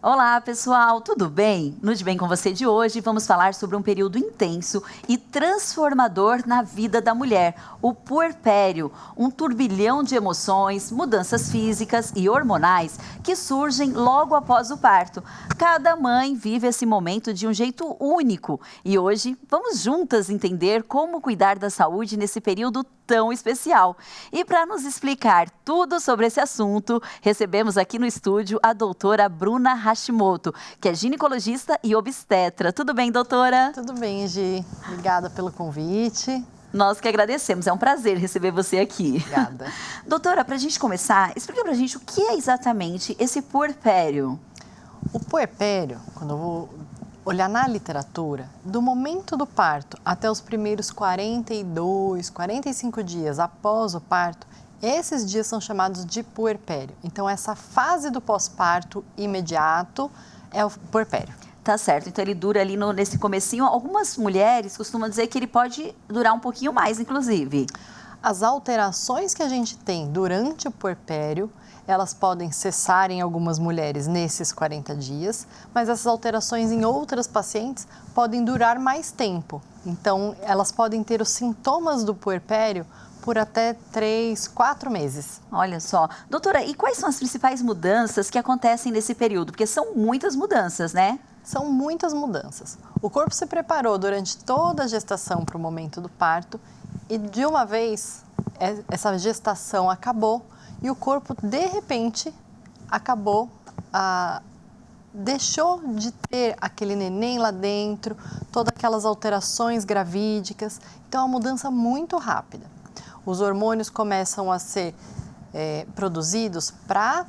Olá, pessoal, tudo bem? No De Bem com Você de hoje, vamos falar sobre um período intenso e transformador na vida da mulher, o puerpério, um turbilhão de emoções, mudanças físicas e hormonais que surgem logo após o parto. Cada mãe vive esse momento de um jeito único e hoje vamos juntas entender como cuidar da saúde nesse período tão especial. E para nos explicar tudo sobre esse assunto, recebemos aqui no estúdio a doutora Bruna Hashimoto, que é ginecologista e obstetra. Tudo bem, doutora? Tudo bem, Gi. Obrigada pelo convite. Nós que agradecemos, é um prazer receber você aqui. Obrigada. Doutora, para a gente começar, explica para a gente o que é exatamente esse puerpério. O puerpério, quando eu vou olhar na literatura, do momento do parto até os primeiros 42, 45 dias após o parto, esses dias são chamados de puerpério. Então, essa fase do pós-parto imediato é o puerpério. Tá certo, então ele dura ali nesse comecinho. Algumas mulheres costumam dizer que ele pode durar um pouquinho mais, inclusive. As alterações que a gente tem durante o puerpério, elas podem cessar em algumas mulheres nesses 40 dias, mas essas alterações em outras pacientes podem durar mais tempo. Então, elas podem ter os sintomas do puerpério por até 3, 4 meses. Olha só. Doutora, e quais são as principais mudanças que acontecem nesse período? Porque são muitas mudanças, né? São muitas mudanças. O corpo se preparou durante toda a gestação para o momento do parto e, de uma vez, essa gestação acabou e o corpo, de repente, deixou de ter aquele neném lá dentro, todas aquelas alterações gravídicas. Então, é uma mudança muito rápida. Os hormônios começam a ser produzidos para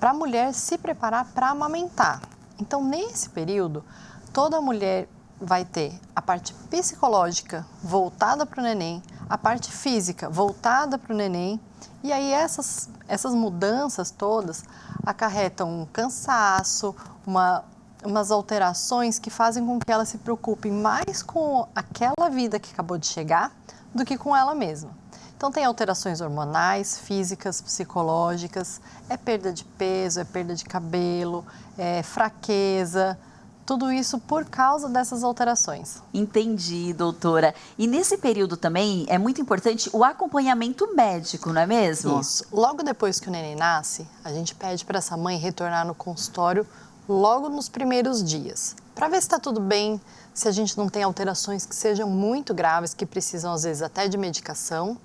a mulher se preparar para amamentar. Então, nesse período, toda mulher vai ter a parte psicológica voltada para o neném, a parte física voltada para o neném, e aí essas mudanças todas acarretam um cansaço, umas alterações que fazem com que ela se preocupe mais com aquela vida que acabou de chegar do que com ela mesma. Então, tem alterações hormonais, físicas, psicológicas, é perda de peso, é perda de cabelo, é fraqueza, tudo isso por causa dessas alterações. Entendi, doutora. E nesse período também é muito importante o acompanhamento médico, não é mesmo? Isso. Logo depois que o neném nasce, a gente pede para essa mãe retornar no consultório logo nos primeiros dias, para ver se está tudo bem, se a gente não tem alterações que sejam muito graves, que precisam às vezes até de medicação.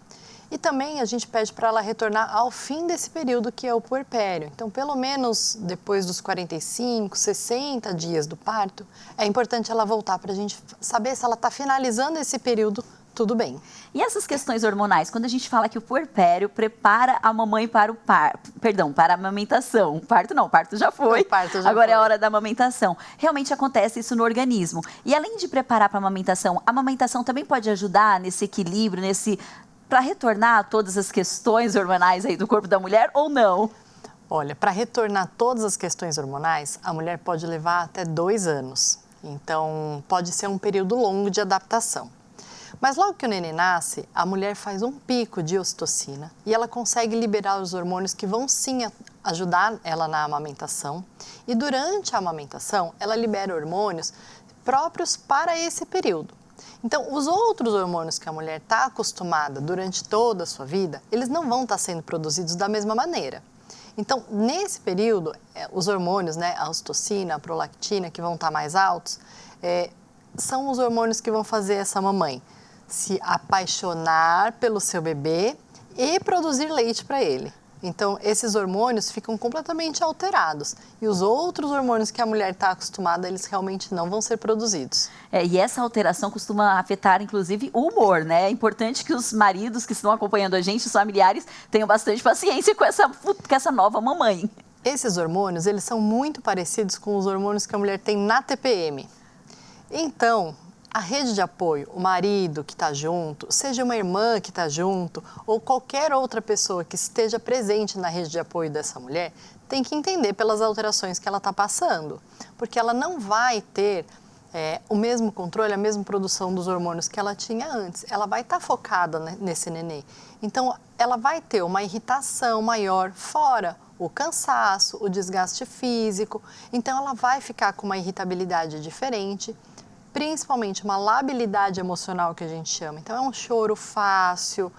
E também a gente pede para ela retornar ao fim desse período que é o puerpério. Então, pelo menos depois dos 45, 60 dias do parto, é importante ela voltar para a gente saber se ela está finalizando esse período tudo bem. E essas questões hormonais, quando a gente fala que o puerpério prepara a mamãe para para a amamentação. O parto já foi. Agora é a hora da amamentação. Realmente acontece isso no organismo. E além de preparar para a amamentação também pode ajudar nesse equilíbrio, para retornar a todas as questões hormonais aí do corpo da mulher ou não? Olha, para retornar todas as questões hormonais, a mulher pode levar até 2 anos. Então, pode ser um período longo de adaptação. Mas logo que o neném nasce, a mulher faz um pico de ocitocina e ela consegue liberar os hormônios que vão sim ajudar ela na amamentação. E durante a amamentação, ela libera hormônios próprios para esse período. Então, os outros hormônios que a mulher está acostumada durante toda a sua vida, eles não vão estar sendo produzidos da mesma maneira. Então, nesse período, os hormônios, né, a ocitocina, a prolactina, que vão estar mais altos, são os hormônios que vão fazer essa mamãe se apaixonar pelo seu bebê e produzir leite para ele. Então, esses hormônios ficam completamente alterados. E os outros hormônios que a mulher está acostumada, eles realmente não vão ser produzidos. E essa alteração costuma afetar, inclusive, o humor, né? É importante que os maridos que estão acompanhando a gente, os familiares, tenham bastante paciência com essa nova mamãe. Esses hormônios, eles são muito parecidos com os hormônios que a mulher tem na TPM. Então, a rede de apoio, o marido que está junto, seja uma irmã que está junto ou qualquer outra pessoa que esteja presente na rede de apoio dessa mulher, tem que entender pelas alterações que ela está passando, porque ela não vai ter o mesmo controle, a mesma produção dos hormônios que ela tinha antes. Ela vai estar focada nesse neném. Então, ela vai ter uma irritação maior, fora o cansaço, o desgaste físico. Então, ela vai ficar com uma irritabilidade diferente, principalmente uma labilidade emocional que a gente chama. Então, é um choro fácil,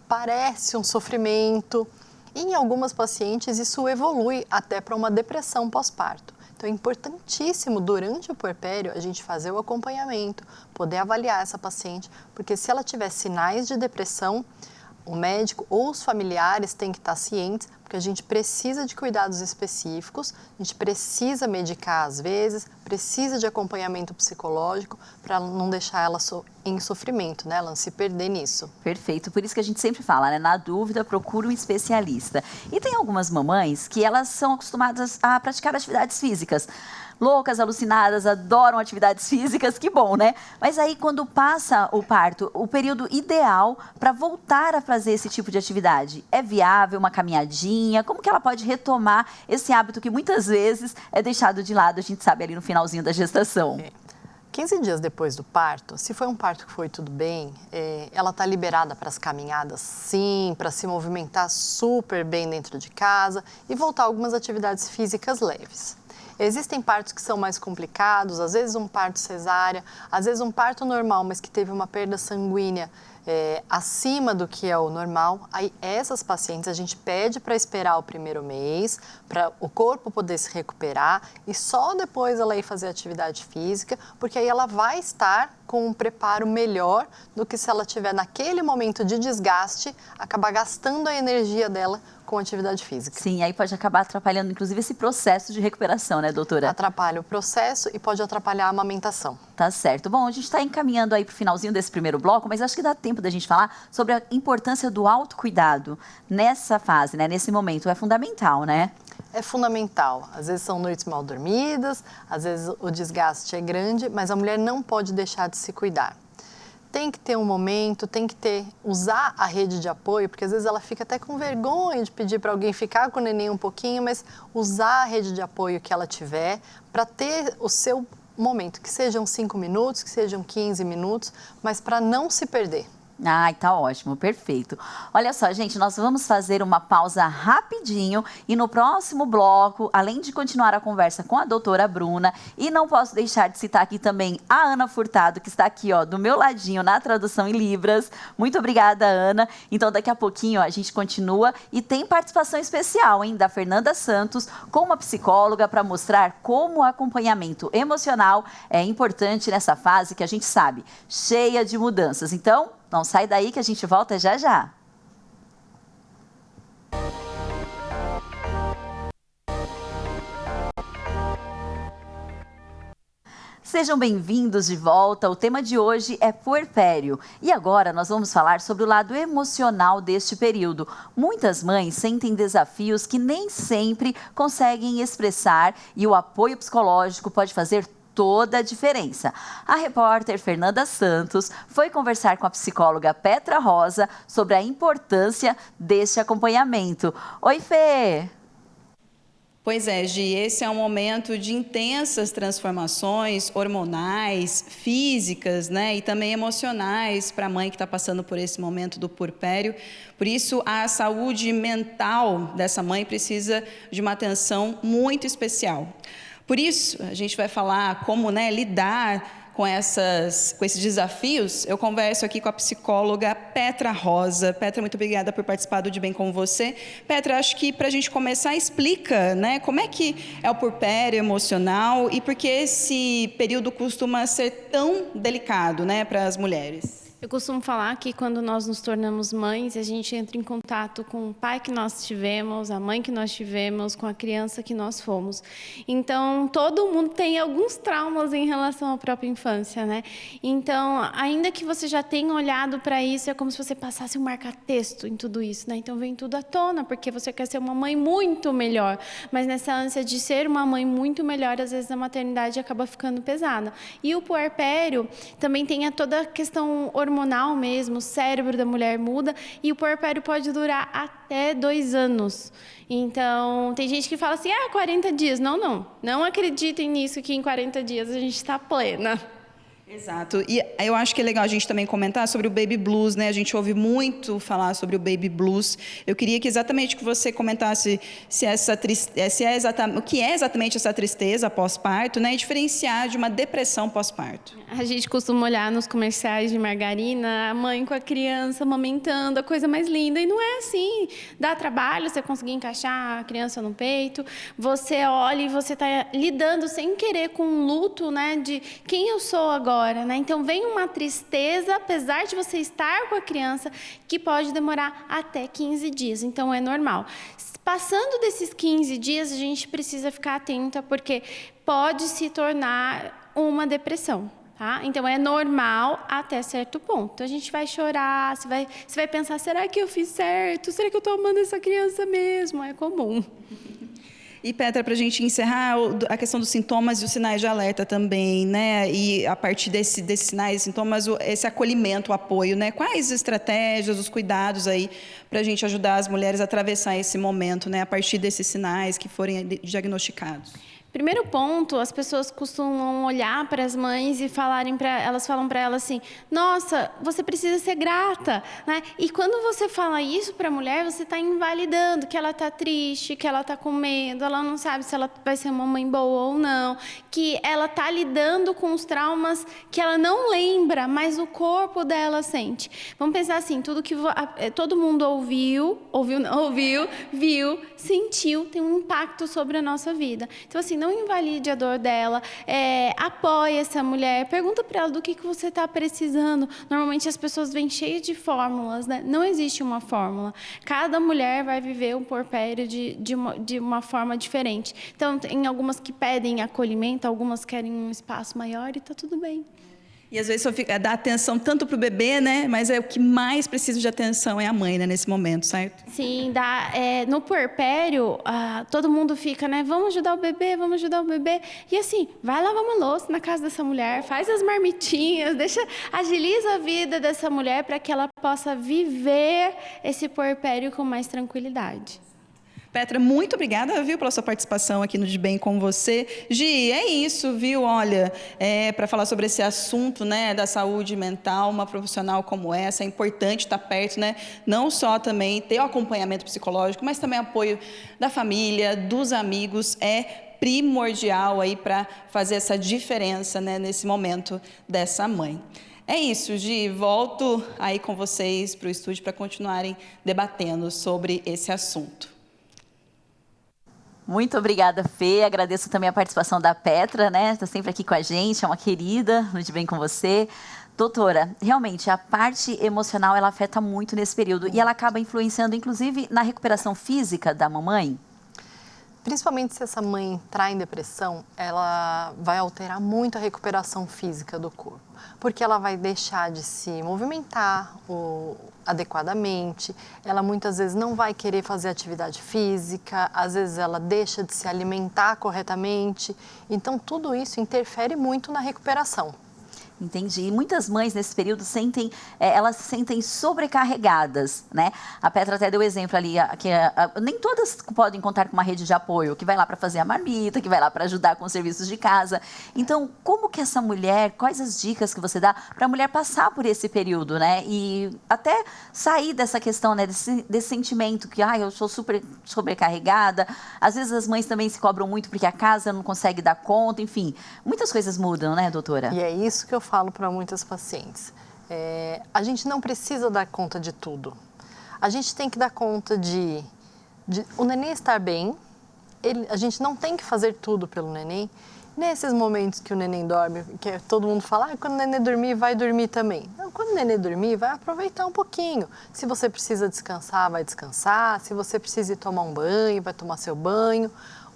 parece um sofrimento. E em algumas pacientes, isso evolui até para uma depressão pós-parto. Então, é importantíssimo, durante o puerpério, a gente fazer o acompanhamento, poder avaliar essa paciente, porque se ela tiver sinais de depressão, o médico ou os familiares têm que estar cientes, porque a gente precisa de cuidados específicos, a gente precisa medicar às vezes, precisa de acompanhamento psicológico para não deixar ela em sofrimento, né? Ela não se perder nisso. Perfeito, por isso que a gente sempre fala, né? Na dúvida, procura um especialista. E tem algumas mamães que elas são acostumadas a praticar atividades físicas. Loucas, alucinadas, adoram atividades físicas, que bom, né? Mas aí, quando passa o parto, o período ideal para voltar a fazer esse tipo de atividade, é viável uma caminhadinha? Como que ela pode retomar esse hábito que muitas vezes é deixado de lado, a gente sabe, ali no finalzinho da gestação? 15 dias depois do parto, se foi um parto que foi tudo bem, ela está liberada para as caminhadas, sim, para se movimentar super bem dentro de casa e voltar a algumas atividades físicas leves. Existem partos que são mais complicados, às vezes um parto cesárea, às vezes um parto normal, mas que teve uma perda sanguínea acima do que é o normal. Aí essas pacientes a gente pede para esperar o primeiro mês, para o corpo poder se recuperar e só depois ela ir fazer atividade física, porque aí ela vai estar com um preparo melhor do que se ela tiver naquele momento de desgaste, acabar gastando a energia dela com atividade física. Sim, aí pode acabar atrapalhando, inclusive, esse processo de recuperação, né, doutora? Atrapalha o processo e pode atrapalhar a amamentação. Tá certo. Bom, a gente está encaminhando aí para o finalzinho desse primeiro bloco, mas acho que dá tempo da gente falar sobre a importância do autocuidado nessa fase, né, nesse momento. É fundamental, né? É fundamental. Às vezes são noites mal dormidas, às vezes o desgaste é grande, mas a mulher não pode deixar de se cuidar. Tem que ter um momento, tem que usar a rede de apoio, porque às vezes ela fica até com vergonha de pedir para alguém ficar com o neném um pouquinho, mas usar a rede de apoio que ela tiver para ter o seu momento, que sejam 5 minutos, que sejam 15 minutos, mas para não se perder. Ai, tá ótimo, perfeito. Olha só, gente, nós vamos fazer uma pausa rapidinho e no próximo bloco, além de continuar a conversa com a doutora Bruna, e não posso deixar de citar aqui também a Ana Furtado, que está aqui, ó, do meu ladinho na tradução em Libras. Muito obrigada, Ana. Então, daqui a pouquinho, ó, a gente continua e tem participação especial, hein, da Fernanda Santos, com uma psicóloga para mostrar como o acompanhamento emocional é importante nessa fase que a gente sabe, cheia de mudanças. Então, não sai daí que a gente volta já já. Sejam bem-vindos de volta. O tema de hoje é puerpério. E agora nós vamos falar sobre o lado emocional deste período. Muitas mães sentem desafios que nem sempre conseguem expressar e o apoio psicológico pode fazer toda a diferença. A repórter Fernanda Santos foi conversar com a psicóloga Petra Rosa sobre a importância deste acompanhamento. Oi, Fê! Pois é, Gi, esse é um momento de intensas transformações hormonais, físicas, né, e também emocionais para a mãe que está passando por esse momento do puerpério. Por isso, a saúde mental dessa mãe precisa de uma atenção muito especial. Por isso, a gente vai falar como, né, lidar com esses desafios. Eu converso aqui com a psicóloga Petra Rosa. Petra, muito obrigada por participar do De Bem com você. Petra, acho que para a gente começar, explica, né, como é que é o puerpério emocional e por que esse período costuma ser tão delicado, né, para as mulheres. Eu costumo falar que quando nós nos tornamos mães, a gente entra em contato com o pai que nós tivemos, a mãe que nós tivemos, com a criança que nós fomos. Então, todo mundo tem alguns traumas em relação à própria infância, né? Então, ainda que você já tenha olhado para isso, é como se você passasse um marca-texto em tudo isso, né? Então, vem tudo à tona, porque você quer ser uma mãe muito melhor. Mas nessa ânsia de ser uma mãe muito melhor, às vezes a maternidade acaba ficando pesada. E o puerpério também tem toda a questão hormonal mesmo, o cérebro da mulher muda e o puerpério pode durar até 2 anos. Então, tem gente que fala assim, 40 dias. Não acreditem nisso que em 40 dias a gente está plena. Exato. E eu acho que é legal a gente também comentar sobre o baby blues, né? A gente ouve muito falar sobre o baby blues. Eu queria que exatamente que você comentasse se essa o que é exatamente essa tristeza pós-parto, né? E diferenciar de uma depressão pós-parto. A gente costuma olhar nos comerciais de margarina, a mãe com a criança amamentando, a coisa mais linda. E não é assim. Dá trabalho você conseguir encaixar a criança no peito. Você olha e você está lidando sem querer com um luto, né? De quem eu sou agora. Né? Então, vem uma tristeza, apesar de você estar com a criança, que pode demorar até 15 dias. Então, é normal. Passando desses 15 dias, a gente precisa ficar atenta, porque pode se tornar uma depressão. Tá? Então, é normal até certo ponto. A gente vai chorar, você vai pensar, será que eu fiz certo? Será que eu estou amando essa criança mesmo? É comum. E, Petra, para a gente encerrar, a questão dos sintomas e os sinais de alerta também, né? E a partir desses sinais e sintomas, esse acolhimento, o apoio, né? Quais estratégias, os cuidados aí para a gente ajudar as mulheres a atravessar esse momento, né? A partir desses sinais que forem diagnosticados. Primeiro ponto, as pessoas costumam olhar para as mães e elas falam para elas assim, nossa, você precisa ser grata, né? E quando você fala isso para a mulher, você está invalidando que ela está triste, que ela está com medo, ela não sabe se ela vai ser uma mãe boa ou não, que ela está lidando com os traumas que ela não lembra, mas o corpo dela sente. Vamos pensar assim, tudo que todo mundo ouviu, viu, sentiu, tem um impacto sobre a nossa vida. Então, assim, não invalide a dor dela, apoie essa mulher, pergunta para ela do que você está precisando. Normalmente as pessoas vêm cheias de fórmulas, né? Não existe uma fórmula. Cada mulher vai viver um puerpério de uma forma diferente. Então, tem algumas que pedem acolhimento, algumas querem um espaço maior e está tudo bem. E às vezes só dá atenção tanto para o bebê, né? Mas o que mais precisa de atenção é a mãe, né? Nesse momento, certo? Sim, no puerpério, todo mundo fica, né? Vamos ajudar o bebê, vamos ajudar o bebê. E assim, vai lavar uma louça na casa dessa mulher, faz as marmitinhas, agiliza a vida dessa mulher para que ela possa viver esse puerpério com mais tranquilidade. Petra, muito obrigada, viu, pela sua participação aqui no De Bem com você. Gi, é isso, viu? Olha, para falar sobre esse assunto, né, da saúde mental, uma profissional como essa, é importante estar perto, né? Não só também ter o acompanhamento psicológico, mas também apoio da família, dos amigos, é primordial aí para fazer essa diferença, né, nesse momento dessa mãe. É isso, Gi. Volto aí com vocês para o estúdio para continuarem debatendo sobre esse assunto. Muito obrigada, Fê. Agradeço também a participação da Petra, né? Está sempre aqui com a gente, é uma querida, no De Bem com você. Doutora, realmente, a parte emocional, ela afeta muito nesse período e ela acaba influenciando, inclusive, na recuperação física da mamãe? Principalmente se essa mãe entrar em depressão, ela vai alterar muito a recuperação física do corpo, porque ela vai deixar de se movimentar adequadamente, ela muitas vezes não vai querer fazer atividade física, às vezes ela deixa de se alimentar corretamente, então tudo isso interfere muito na recuperação. Entendi. E muitas mães nesse período elas se sentem sobrecarregadas, né? A Petra até deu exemplo ali, que nem todas podem contar com uma rede de apoio, que vai lá para fazer a marmita, que vai lá para ajudar com os serviços de casa. Então, como que essa mulher, quais as dicas que você dá para a mulher passar por esse período, né? E até sair dessa questão, né? Desse sentimento que, eu sou super sobrecarregada. Às vezes as mães também se cobram muito porque a casa não consegue dar conta, enfim. Muitas coisas mudam, né, doutora? E é isso que eu falo para muitas pacientes. A gente não precisa dar conta de tudo. A gente tem que dar conta de o neném estar bem. A gente não tem que fazer tudo pelo neném. Nesses momentos que o neném dorme, que todo mundo fala, quando o neném dormir, vai dormir também. Não, quando o neném dormir, vai aproveitar um pouquinho. Se você precisa descansar, vai descansar. Se você precisa ir tomar um banho, vai tomar seu banho.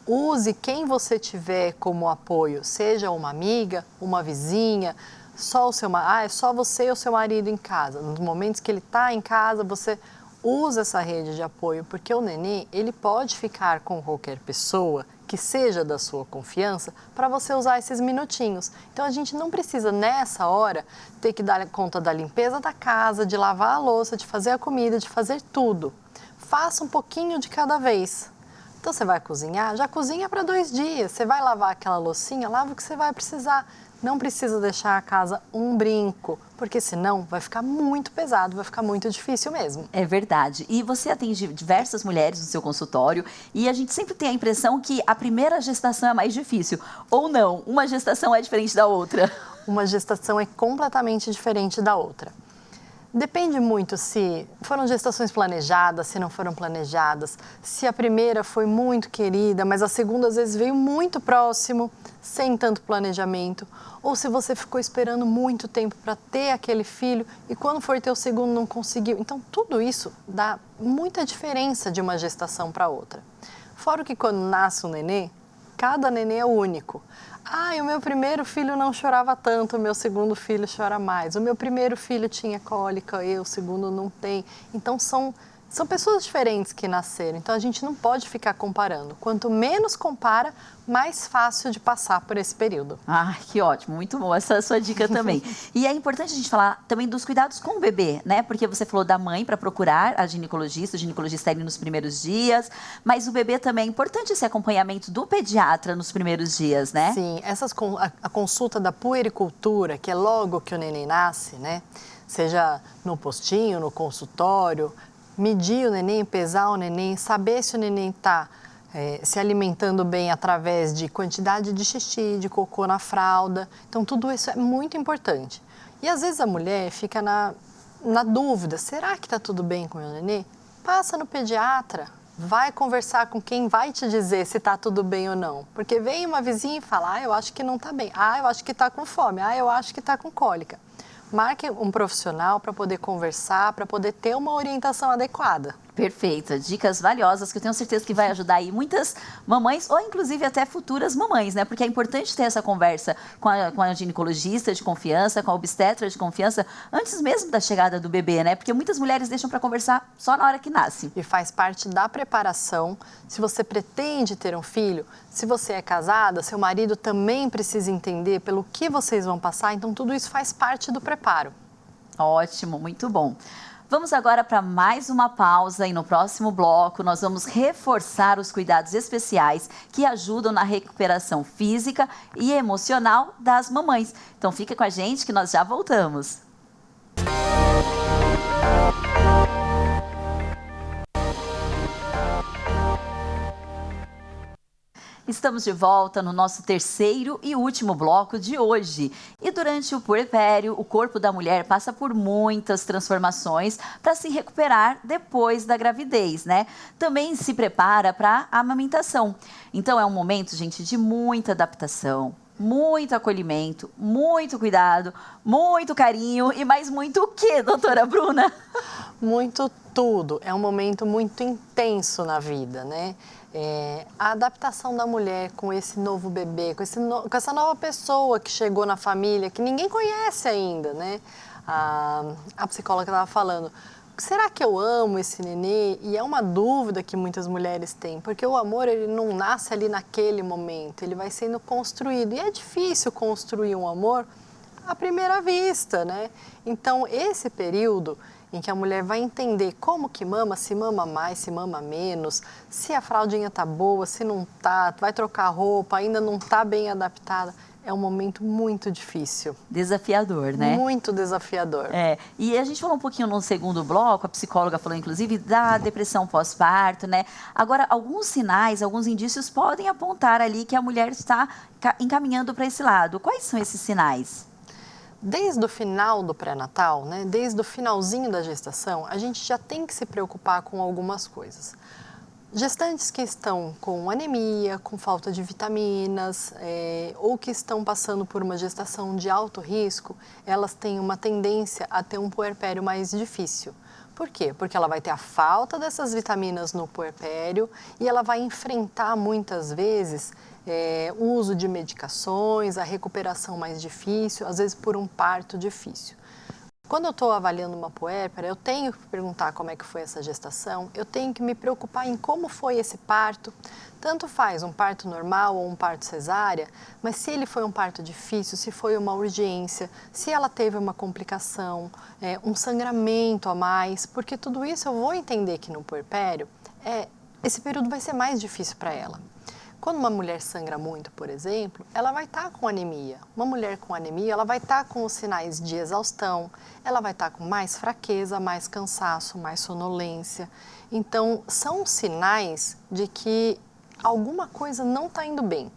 Use quem você tiver como apoio, seja uma amiga, uma vizinha, é só você e o seu marido em casa. Nos momentos que ele está em casa, você usa essa rede de apoio, porque o neném, ele pode ficar com qualquer pessoa que seja da sua confiança para você usar esses minutinhos. Então, a gente não precisa, nessa hora, ter que dar conta da limpeza da casa, de lavar a louça, de fazer a comida, de fazer tudo. Faça um pouquinho de cada vez. Então, você vai cozinhar? Já cozinha para 2 dias. Você vai lavar aquela loucinha? Lava o que você vai precisar. Não precisa deixar a casa um brinco, porque senão vai ficar muito pesado, vai ficar muito difícil mesmo. É verdade. E você atende diversas mulheres no seu consultório e a gente sempre tem a impressão que a primeira gestação é mais difícil. Ou não, uma gestação é diferente da outra. Uma gestação é completamente diferente da outra. Depende muito se foram gestações planejadas, se não foram planejadas, se a primeira foi muito querida, mas a segunda às vezes veio muito próximo, sem tanto planejamento, ou se você ficou esperando muito tempo para ter aquele filho e quando for ter o segundo não conseguiu. Então tudo isso dá muita diferença de uma gestação para outra. Fora que quando nasce um nenê, cada nenê é único. O meu primeiro filho não chorava tanto, o meu segundo filho chora mais. O meu primeiro filho tinha cólica, o segundo não tem. Então, são pessoas diferentes que nasceram. Então, a gente não pode ficar comparando. Quanto menos compara, mais fácil de passar por esse período. Que ótimo, muito bom essa sua dica também. E é importante a gente falar também dos cuidados com o bebê, né? Porque você falou da mãe para procurar a ginecologista, o ginecologista ali nos primeiros dias, mas o bebê também é importante esse acompanhamento do pediatra nos primeiros dias, né? Sim, a consulta da puericultura, que é logo que o neném nasce, né? Seja no postinho, no consultório, medir o neném, pesar o neném, saber se o neném está se alimentando bem através de quantidade de xixi, de cocô na fralda. Então, tudo isso é muito importante. E, às vezes, a mulher fica na dúvida, será que está tudo bem com o meu nenê? Passa no pediatra, vai conversar com quem vai te dizer se está tudo bem ou não. Porque vem uma vizinha e fala, eu acho que não está bem, eu acho que está com fome, eu acho que está com cólica. Marque um profissional para poder conversar, para poder ter uma orientação adequada. Perfeito, dicas valiosas que eu tenho certeza que vai ajudar aí muitas mamães ou inclusive até futuras mamães, né? Porque é importante ter essa conversa com a ginecologista de confiança, com a obstetra de confiança, antes mesmo da chegada do bebê, né? Porque muitas mulheres deixam para conversar só na hora que nasce. E faz parte da preparação. Se você pretende ter um filho, se você é casada, seu marido também precisa entender pelo que vocês vão passar, então tudo isso faz parte do preparo. Ótimo, muito bom. Vamos agora para mais uma pausa e no próximo bloco nós vamos reforçar os cuidados especiais que ajudam na recuperação física e emocional das mamães. Então fica com a gente que nós já voltamos. Estamos de volta no nosso terceiro e último bloco de hoje. E durante o puerpério, o corpo da mulher passa por muitas transformações para se recuperar depois da gravidez, né? Também se prepara para a amamentação. Então é um momento, gente, de muita adaptação, muito acolhimento, muito cuidado, muito carinho e mais muito o quê, doutora Bruna? Muito tudo. É um momento muito intenso na vida, né? A adaptação da mulher com esse novo bebê, com essa nova pessoa que chegou na família, que ninguém conhece ainda, né? A psicóloga estava falando, será que eu amo esse nenê? E é uma dúvida que muitas mulheres têm, porque o amor ele não nasce ali naquele momento, ele vai sendo construído. E é difícil construir um amor à primeira vista, né? Então, esse período em que a mulher vai entender como que mama, se mama mais, se mama menos, se a fraldinha tá boa, se não tá, vai trocar roupa, ainda não tá bem adaptada. É um momento muito difícil. Desafiador, né? Muito desafiador. E a gente falou um pouquinho no segundo bloco, a psicóloga falou inclusive da depressão pós-parto, né? Agora, alguns sinais, alguns indícios podem apontar ali que a mulher está encaminhando para esse lado. Quais são esses sinais? Desde o final do pré-natal, né, desde o finalzinho da gestação, a gente já tem que se preocupar com algumas coisas. Gestantes que estão com anemia, com falta de vitaminas, ou que estão passando por uma gestação de alto risco, elas têm uma tendência a ter um puerpério mais difícil. Por quê? Porque ela vai ter a falta dessas vitaminas no puerpério e ela vai enfrentar muitas vezes o uso de medicações, a recuperação mais difícil, às vezes por um parto difícil. Quando eu estou avaliando uma puérpera, eu tenho que perguntar como é que foi essa gestação, eu tenho que me preocupar em como foi esse parto. Tanto faz um parto normal ou um parto cesárea, mas se ele foi um parto difícil, se foi uma urgência, se ela teve uma complicação, um sangramento a mais, porque tudo isso eu vou entender que no puerpério, esse período vai ser mais difícil para ela. Quando uma mulher sangra muito, por exemplo, ela vai estar com anemia. Uma mulher com anemia, ela vai estar com os sinais de exaustão, ela vai estar com mais fraqueza, mais cansaço, mais sonolência. Então, são sinais de que alguma coisa não está indo bem.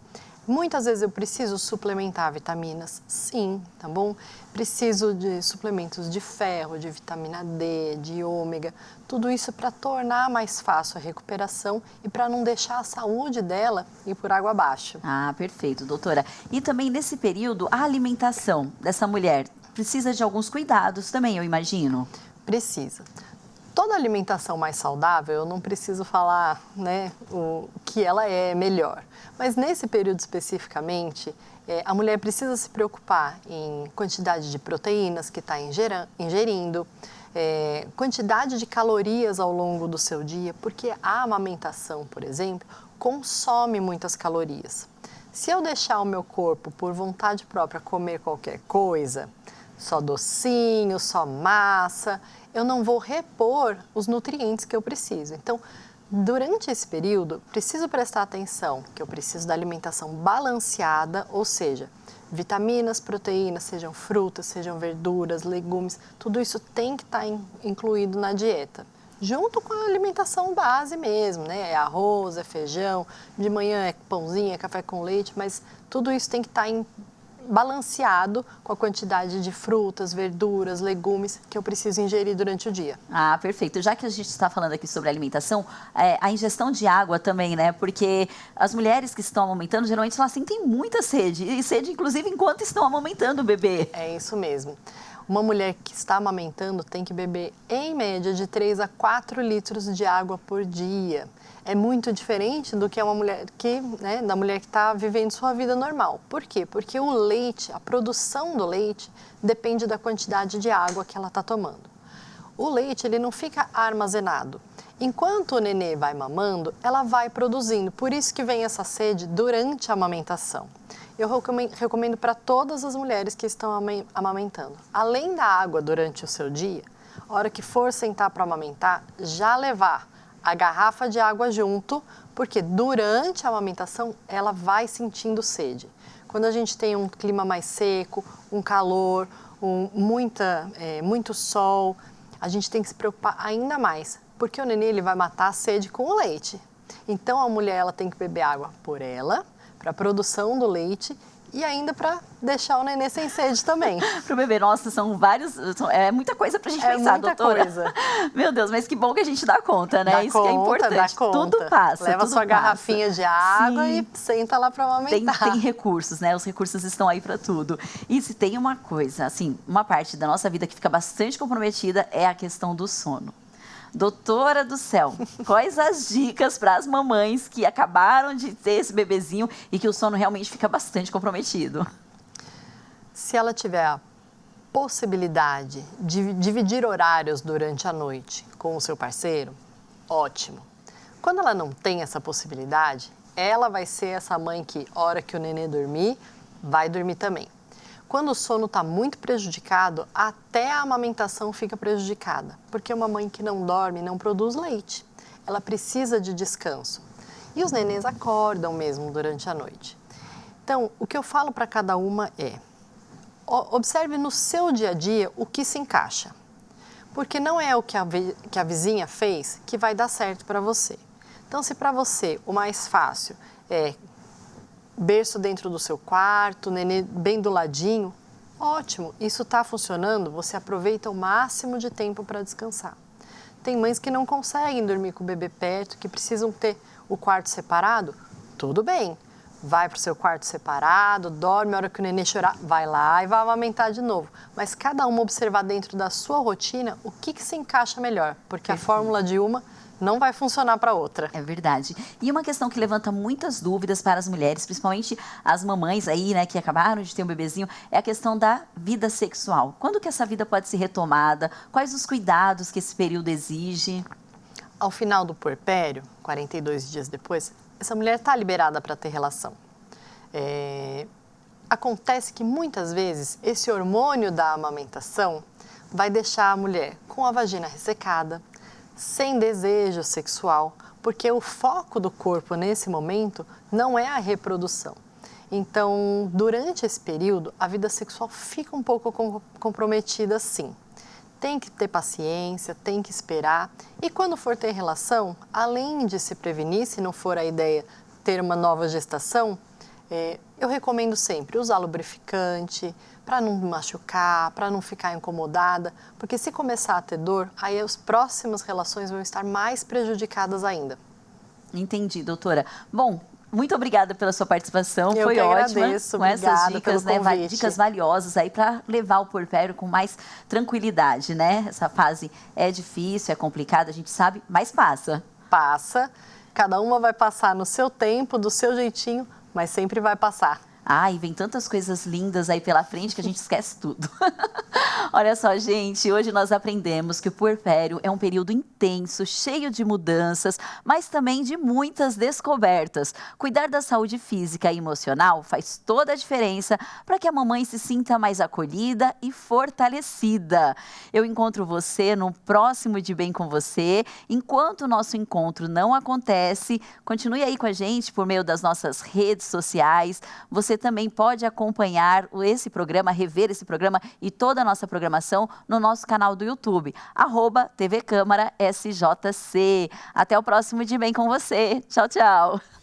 Muitas vezes eu preciso suplementar vitaminas, sim, tá bom? Preciso de suplementos de ferro, de vitamina D, de ômega, tudo isso para tornar mais fácil a recuperação e para não deixar a saúde dela ir por água abaixo. Ah, perfeito, doutora. E também nesse período, a alimentação dessa mulher precisa de alguns cuidados também, eu imagino. Precisa. Toda alimentação mais saudável, eu não preciso falar, né, o que ela é melhor. Mas nesse período especificamente, a mulher precisa se preocupar em quantidade de proteínas que está ingerindo, quantidade de calorias ao longo do seu dia, porque a amamentação, por exemplo, consome muitas calorias. Se eu deixar o meu corpo, por vontade própria, comer qualquer coisa, só docinho, só massa, eu não vou repor os nutrientes que eu preciso. Então, durante esse período, preciso prestar atenção que eu preciso da alimentação balanceada, ou seja, vitaminas, proteínas, sejam frutas, sejam verduras, legumes, tudo isso tem que estar incluído na dieta. Junto com a alimentação base mesmo, né? É arroz, é feijão, de manhã é pãozinho, é café com leite, mas tudo isso tem que estar balanceado com a quantidade de frutas, verduras, legumes que eu preciso ingerir durante o dia. Ah, perfeito. Já que a gente está falando aqui sobre alimentação, a ingestão de água também, né? Porque as mulheres que estão amamentando, geralmente elas sentem muita sede, e sede inclusive enquanto estão amamentando o bebê. É isso mesmo. Uma mulher que está amamentando tem que beber, em média, de 3 a 4 litros de água por dia. É muito diferente do que uma mulher da mulher que está vivendo sua vida normal. Por quê? Porque o leite, a produção do leite, depende da quantidade de água que ela está tomando. O leite, ele não fica armazenado. Enquanto o nenê vai mamando, ela vai produzindo. Por isso que vem essa sede durante a amamentação. Eu recomendo para todas as mulheres que estão amamentando. Além da água durante o seu dia, a hora que for sentar para amamentar, já levar a garrafa de água junto, porque durante a amamentação ela vai sentindo sede. Quando a gente tem um clima mais seco, um calor, muito sol, a gente tem que se preocupar ainda mais, porque o nenê ele vai matar a sede com o leite. Então a mulher ela tem que beber água por ela, para a produção do leite e ainda para deixar o nenê sem sede também. Para o bebê, nossa, é muita coisa para a gente pensar, muita doutora. Coisa. Meu Deus, mas que bom que a gente dá conta, né? Isso que é importante. Dá conta. Tudo passa, Leva tudo sua garrafinha de água Sim. e senta lá para amamentar. Tem recursos, né? Os recursos estão aí para tudo. E se tem uma coisa, assim, uma parte da nossa vida que fica bastante comprometida é a questão do sono. Doutora do céu, quais as dicas para as mamães que acabaram de ter esse bebezinho e que o sono realmente fica bastante comprometido? Se ela tiver a possibilidade de dividir horários durante a noite com o seu parceiro, ótimo. Quando ela não tem essa possibilidade, ela vai ser essa mãe que, hora que o nenê dormir, vai dormir também. Quando o sono está muito prejudicado, até a amamentação fica prejudicada, porque uma mãe que não dorme não produz leite. Ela precisa de descanso. E os nenês acordam mesmo durante a noite. Então, o que eu falo para cada uma é, observe no seu dia a dia o que se encaixa. Porque não é o que a vizinha fez que vai dar certo para você. Então, se para você o mais fácil é berço dentro do seu quarto, nenê bem do ladinho, ótimo, isso está funcionando, você aproveita o máximo de tempo para descansar. Tem mães que não conseguem dormir com o bebê perto, que precisam ter o quarto separado, tudo bem, vai para o seu quarto separado, dorme, a hora que o nenê chorar, vai lá e vai amamentar de novo. Mas cada uma observar dentro da sua rotina o que se encaixa melhor, porque a fórmula de uma não vai funcionar para outra. É verdade. E uma questão que levanta muitas dúvidas para as mulheres, principalmente as mamães aí, né, que acabaram de ter um bebezinho, é a questão da vida sexual. Quando que essa vida pode ser retomada? Quais os cuidados que esse período exige? Ao final do puerpério, 42 dias depois, essa mulher está liberada para ter relação. Acontece que muitas vezes esse hormônio da amamentação vai deixar a mulher com a vagina ressecada, sem desejo sexual, porque o foco do corpo nesse momento não é a reprodução. Então, durante esse período, a vida sexual fica um pouco comprometida, sim. Tem que ter paciência, tem que esperar. E quando for ter relação, além de se prevenir, se não for a ideia ter uma nova gestação, eu recomendo sempre usar lubrificante, para não machucar, para não ficar incomodada, porque se começar a ter dor, aí as próximas relações vão estar mais prejudicadas ainda. Entendi, doutora. Bom, muito obrigada pela sua participação, Eu foi que ótima. agradeço, com essas dicas, pelo convite. Dicas valiosas aí para levar o puerpério com mais tranquilidade, né? Essa fase é difícil, é complicada, a gente sabe, mas passa. Passa, cada uma vai passar no seu tempo, do seu jeitinho, mas sempre vai passar. Ai, vem tantas coisas lindas aí pela frente que a gente esquece tudo. Olha só, gente, hoje nós aprendemos que o puerpério é um período intenso, cheio de mudanças, mas também de muitas descobertas. Cuidar da saúde física e emocional faz toda a diferença para que a mamãe se sinta mais acolhida e fortalecida. Eu encontro você no próximo De Bem com Você. Enquanto o nosso encontro não acontece, continue aí com a gente por meio das nossas redes sociais. Você também pode acompanhar esse programa, rever esse programa e toda a nossa programação no nosso canal do YouTube, @TV Câmara SJC. Até o próximo De Bem com Você. Tchau, tchau.